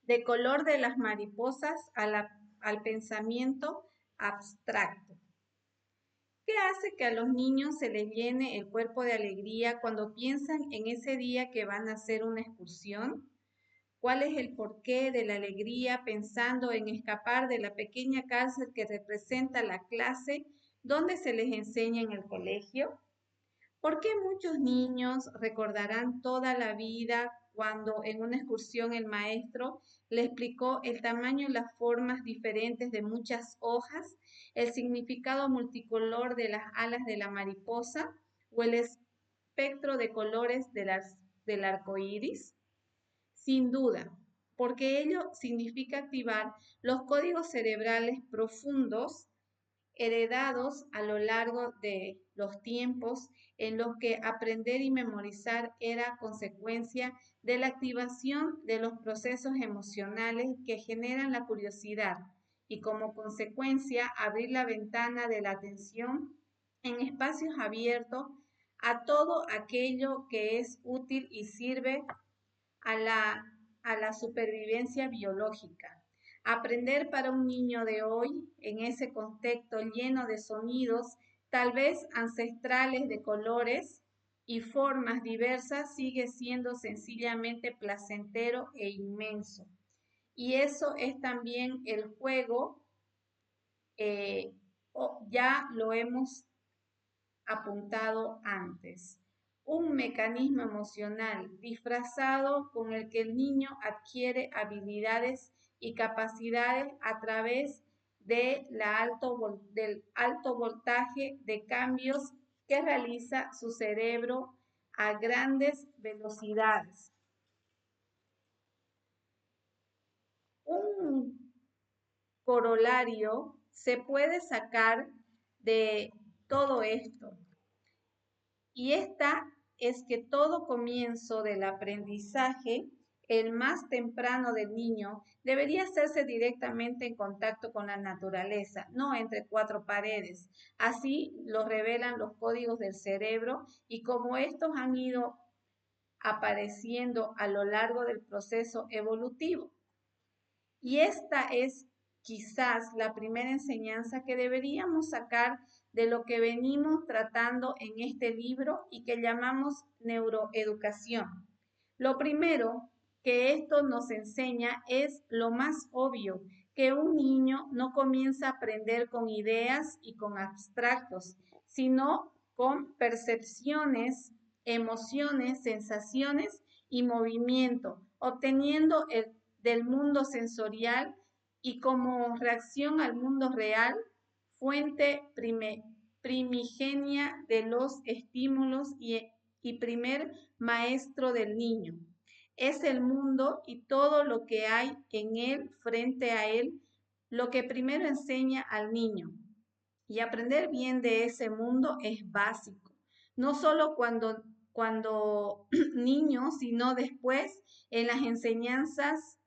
de color de las mariposas al pensamiento abstracto. ¿Qué hace que a los niños se les llene el cuerpo de alegría cuando piensan en ese día que van a hacer una excursión? ¿Cuál es el porqué de la alegría pensando en escapar de la pequeña cárcel que representa la clase donde se les enseña en el colegio? ¿Por qué muchos niños recordarán toda la vida cuando en una excursión el maestro le explicó el tamaño y las formas diferentes de muchas hojas, el significado multicolor de las alas de la mariposa o el espectro de colores del arco iris? Sin duda, porque ello significa activar los códigos cerebrales profundos heredados a lo largo de los tiempos en los que aprender y memorizar era consecuencia de la activación de los procesos emocionales que generan la curiosidad y como consecuencia abrir la ventana de la atención en espacios abiertos a todo aquello que es útil y sirve a la supervivencia biológica. Aprender para un niño de hoy, en ese contexto lleno de sonidos, tal vez ancestrales de colores y formas diversas, sigue siendo sencillamente placentero e inmenso. Y eso es también el juego, ya lo hemos apuntado antes. Un mecanismo emocional disfrazado con el que el niño adquiere habilidades y capacidades a través del alto voltaje de cambios que realiza su cerebro a grandes velocidades. Un corolario se puede sacar de todo esto. Y esta es que todo comienzo del aprendizaje, el más temprano del niño, debería hacerse directamente en contacto con la naturaleza, no entre cuatro paredes. Así lo revelan los códigos del cerebro y como estos han ido apareciendo a lo largo del proceso evolutivo. Y esta es quizás la primera enseñanza que deberíamos sacar de lo que venimos tratando en este libro y que llamamos neuroeducación. Lo primero que esto nos enseña es lo más obvio, que un niño no comienza a aprender con ideas y con abstractos, sino con percepciones, emociones, sensaciones y movimiento, obteniendo del mundo sensorial y como reacción al mundo real, fuente primigenia de los estímulos y primer maestro del niño. Es el mundo y todo lo que hay en él, frente a él, lo que primero enseña al niño. Y aprender bien de ese mundo es básico, no solo cuando niño, sino después en las enseñanzas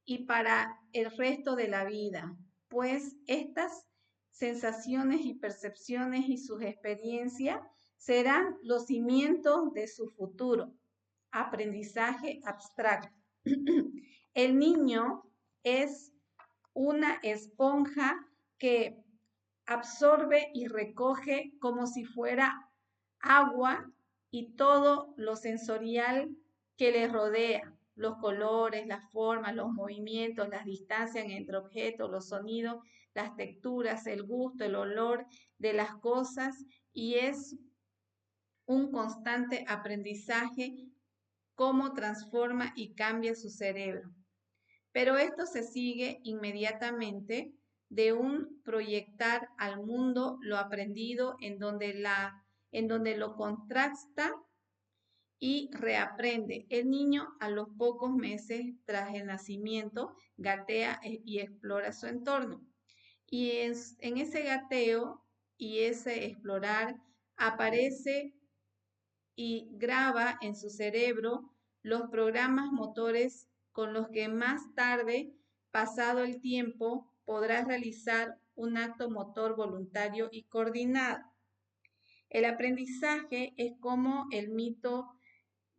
y para el resto de la vida, pues estas sensaciones y percepciones y sus experiencias serán los cimientos de su futuro. Aprendizaje abstracto. El niño es una esponja que absorbe y recoge como si fuera agua y todo lo sensorial que le rodea, los colores, las formas, los movimientos, las distancias entre objetos, los sonidos, las texturas, el gusto, el olor de las cosas y es un constante aprendizaje cómo transforma y cambia su cerebro. Pero esto se sigue inmediatamente de un proyectar al mundo lo aprendido en donde lo contrasta y reaprende. El niño a los pocos meses tras el nacimiento gatea y explora su entorno. Y en ese gateo y ese explorar aparece y graba en su cerebro los programas motores con los que más tarde, pasado el tiempo, podrá realizar un acto motor voluntario y coordinado. El aprendizaje es como el mito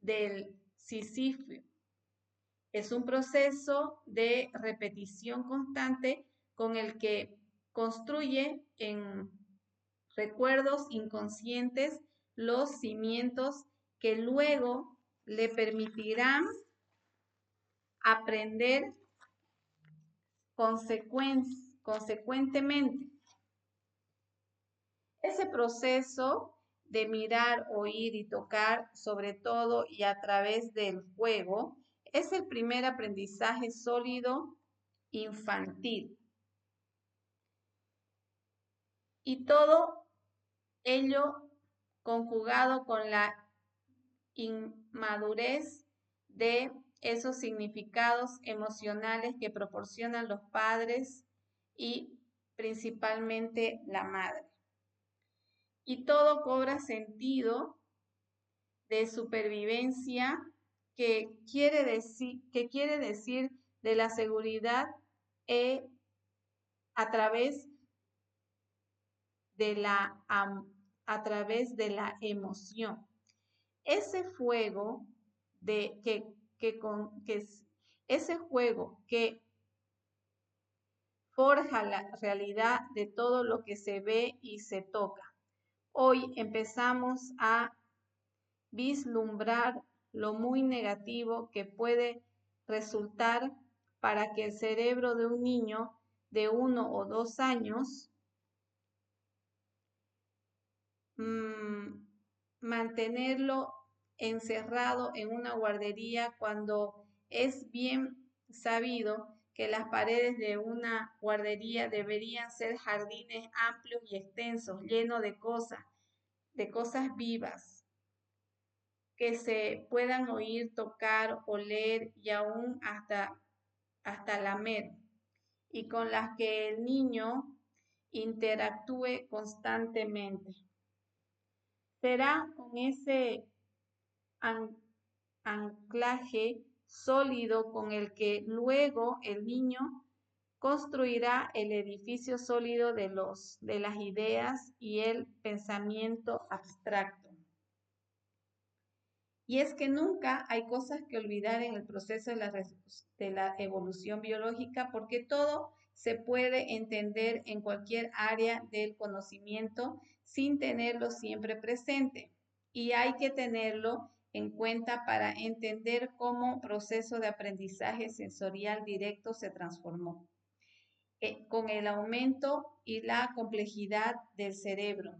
del Sísifo. Es un proceso de repetición constante con el que construye en recuerdos inconscientes los cimientos que luego le permitirán aprender consecuentemente. Ese proceso de mirar, oír y tocar, sobre todo y a través del juego, es el primer aprendizaje sólido infantil. Y todo ello conjugado con la inmadurez de esos significados emocionales que proporcionan los padres y principalmente la madre. Y todo cobra sentido de supervivencia que quiere decir de la seguridad a través de a través de la emoción. Ese fuego ese juego que forja la realidad de todo lo que se ve y se toca. Hoy empezamos a vislumbrar lo muy negativo que puede resultar para que el cerebro de un niño de 1 o 2 años mantenerlo encerrado en una guardería cuando es bien sabido que las paredes de una guardería deberían ser jardines amplios y extensos, llenos de cosas vivas, que se puedan oír, tocar, oler y aún hasta lamer, y con las que el niño interactúe constantemente. Será con ese anclaje sólido con el que luego el niño construirá el edificio sólido de las ideas y el pensamiento abstracto. Y es que nunca hay cosas que olvidar en el proceso de la evolución biológica, porque todo se puede entender en cualquier área del conocimiento sin tenerlo siempre presente. Y hay que tenerlo en cuenta para entender cómo proceso de aprendizaje sensorial directo se transformó con el aumento y la complejidad del cerebro,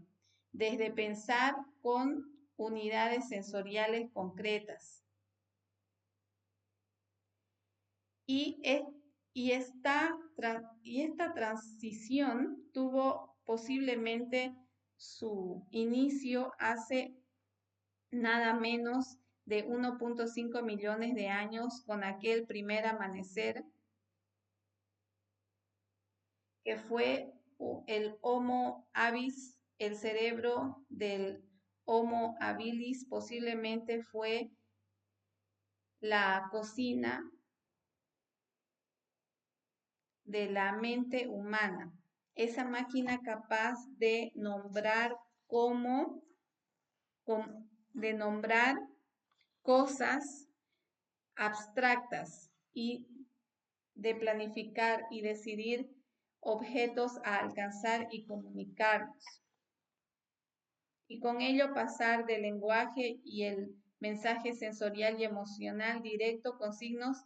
desde pensar con unidades sensoriales concretas. Y esta transición tuvo posiblemente su inicio hace nada menos de 1.5 millones de años con aquel primer amanecer que fue el Homo habilis, el cerebro del Homo habilis posiblemente fue la cocina de la mente humana, esa máquina capaz de nombrar de nombrar cosas abstractas y de planificar y decidir objetos a alcanzar y comunicarnos. Y con ello pasar del lenguaje y el mensaje sensorial y emocional directo con signos.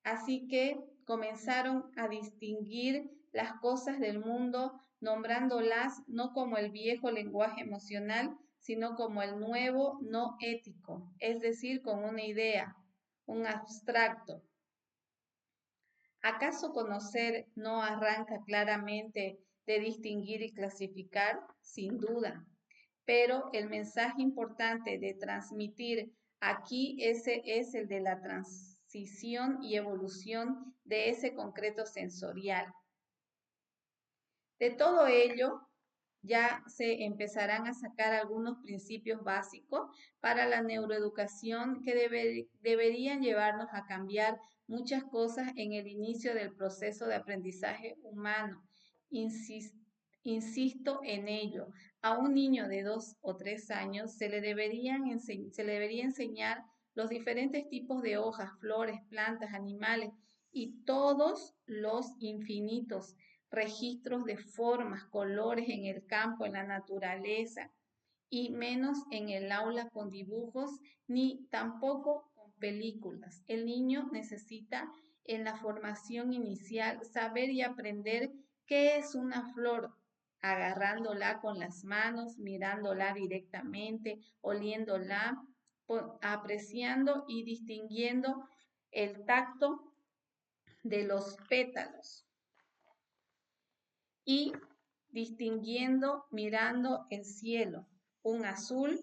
Así que comenzaron a distinguir las cosas del mundo, nombrándolas no como el viejo lenguaje emocional, sino como el nuevo no ético, es decir, con una idea, un abstracto. ¿Acaso conocer no arranca claramente de distinguir y clasificar? Sin duda. Pero el mensaje importante de transmitir aquí ese es el de la transición y evolución de ese concreto sensorial. De todo ello, ya se empezarán a sacar algunos principios básicos para la neuroeducación que deberían llevarnos a cambiar muchas cosas en el inicio del proceso de aprendizaje humano. Insisto en ello. A un niño de 2 o 3 años se le debería enseñar los diferentes tipos de hojas, flores, plantas, animales y todos los infinitos registros de formas, colores en el campo, en la naturaleza, y menos en el aula con dibujos, ni tampoco con películas. El niño necesita en la formación inicial saber y aprender qué es una flor, agarrándola con las manos, mirándola directamente, oliéndola, apreciando y distinguiendo el tacto de los pétalos y distinguiendo, mirando el cielo, un azul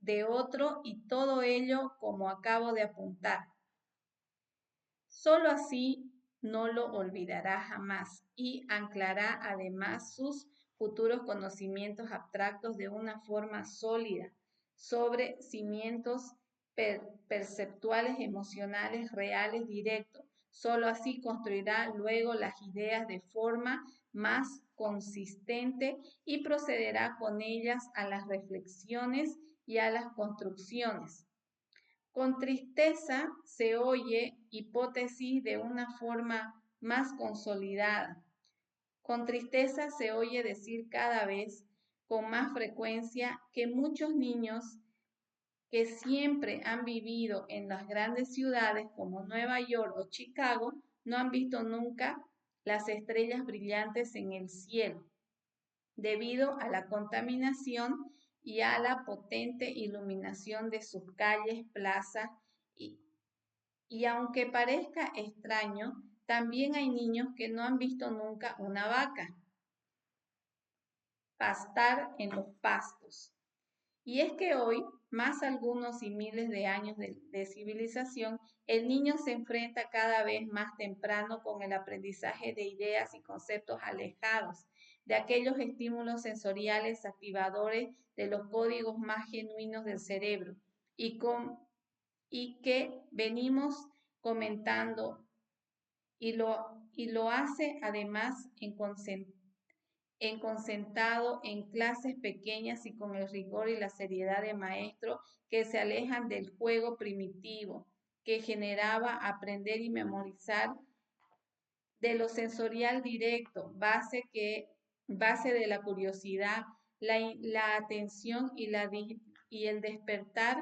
de otro y todo ello como acabo de apuntar. Solo así no lo olvidará jamás y anclará además sus futuros conocimientos abstractos de una forma sólida sobre cimientos perceptuales, emocionales, reales, directos. Solo así construirá luego las ideas de forma más consistente y procederá con ellas a las reflexiones y a las construcciones. Con tristeza se oye hipótesis de una forma más consolidada. Con tristeza se oye decir cada vez con más frecuencia que muchos niños que siempre han vivido en las grandes ciudades como Nueva York o Chicago no han visto nunca las estrellas brillantes en el cielo, debido a la contaminación y a la potente iluminación de sus calles, plazas y aunque parezca extraño, también hay niños que no han visto nunca una vaca pastar en los pastos. Y es que hoy, más algunos y miles de años de civilización, el niño se enfrenta cada vez más temprano con el aprendizaje de ideas y conceptos alejados de aquellos estímulos sensoriales activadores de los códigos más genuinos del cerebro y que venimos comentando y lo hace además en concentrado en clases pequeñas y con el rigor y la seriedad de maestro que se alejan del juego primitivo que generaba aprender y memorizar de lo sensorial directo, base de la curiosidad, la atención y el despertar,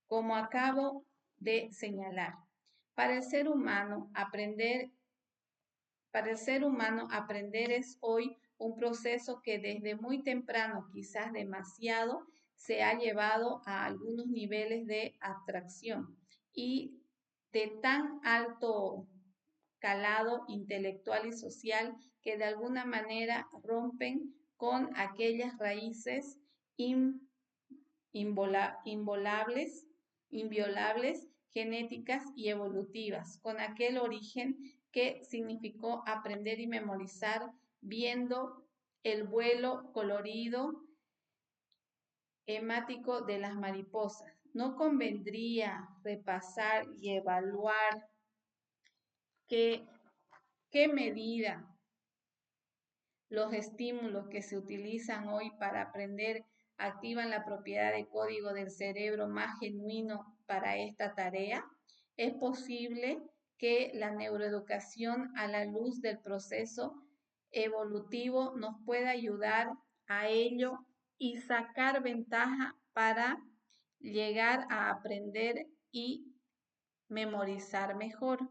como acabo de señalar. Para el ser humano, aprender es hoy un proceso que desde muy temprano, quizás demasiado, se ha llevado a algunos niveles de abstracción y de tan alto calado intelectual y social que de alguna manera rompen con aquellas raíces inviolables, genéticas y evolutivas, con aquel origen que significó aprender y memorizar viendo el vuelo colorido, hemático de las mariposas. No convendría repasar y evaluar qué medida los estímulos que se utilizan hoy para aprender activan la propiedad de código del cerebro más genuino para esta tarea. Es posible que la neuroeducación a la luz del proceso evolutivo nos pueda ayudar a ello y sacar ventaja para llegar a aprender y memorizar mejor.